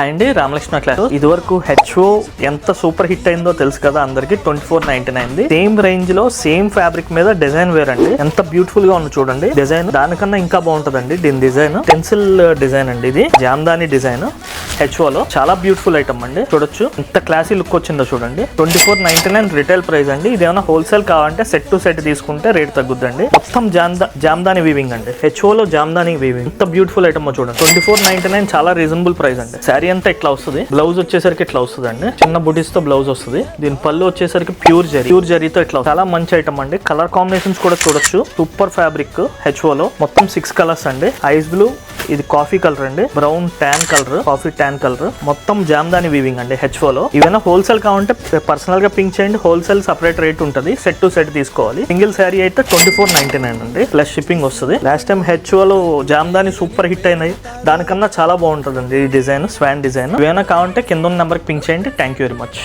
అండి రామలక్ష్మణ క్లాస్ ఇది వరకు హెచ్ఓ ఎంత సూపర్ హిట్ అయిందో తెలుసు కదా అందరికి 2499 సేమ్ రేంజ్ లో సేమ్ ఫ్యాబ్రిక్ మీద డిజైన్ వేర్ అండి. ఎంత బ్యూటిఫుల్ గా ఉంది చూడండి. డిజైన్ దానికన్నా ఇంకా బాగుంటదండి. దీని డిజైన్ పెన్సిల్ డిజైన్ అండి. ఇది జామ్దాని డిజైన్ హెచ్ఓ లో చాలా బ్యూటిఫుల్ ఐటమ్ అండి. చూడొచ్చు ఎంత క్లాసీ లుక్ వచ్చిందో చూడండి. 2499 రిటైల్ ప్రైస్ అండి. ఇది ఏమైనా హోల్సేల్ కావాలంటే సెట్ టు సెట్ తీసుకుంటే రేట్ తగ్గుద్దండి. మొత్తం జామ్దాని వీవింగ్ అండి. హెచ్ఓ లో జామ్దాని వీవింగ్ ఎంత బ్యూటిఫుల్ ఐటమ్ చూడండి. 2499 చాలా రీజనబుల్ ప్రైస్ అండి. శారీ అంతా ఇట్లా వస్తుంది. బ్లౌజ్ వచ్చేసరికి ఇట్లా వస్తుంది అండి. చిన్న బుటీస్ తో బ్లౌజ్ వస్తుంది. దీని పళ్ళు వచ్చేసరికి ప్యూర్ జరీతో ఇట్లా చాలా మంచి ఐటమ్ అండి. కలర్ కాంబినేషన్స్ కూడా చూడొచ్చు. సూపర్ ఫ్యాబ్రిక్ హెచ్ఓ లో మొత్తం 6 కలర్స్ అండి. ఐస్ బ్లూ, ఇది కాఫీ కలర్ అండి, brown tan colour, coffee tan colour, మొత్తం జామ్దాని వీవింగ్ అండి హెచ్ఓ లో. ఏమైనా హోల్సేల్ కావాలంటే పర్సనల్ గా పింక్ చేయండి. హోల్సేల్ సెపరేట్ రేట్ ఉంటుంది. సెట్ టు సెట్ తీసుకోవాలి. సింగిల్ శారీ అయితే 2499 అండి ప్లస్ షిప్పింగ్ వస్తుంది. లాస్ట్ టైం హెచ్ఓ లో జామ్దాని సూపర్ హిట్ అయినాయి. దానికన్నా చాలా బాగుంటుంది అండి ఈ డిజైన్, స్వాన్ డిజైన్. ఏమైనా కావాలంటే కింద ఉన్న నెంబర్ కి పింక్ చేయండి. Thank you very much.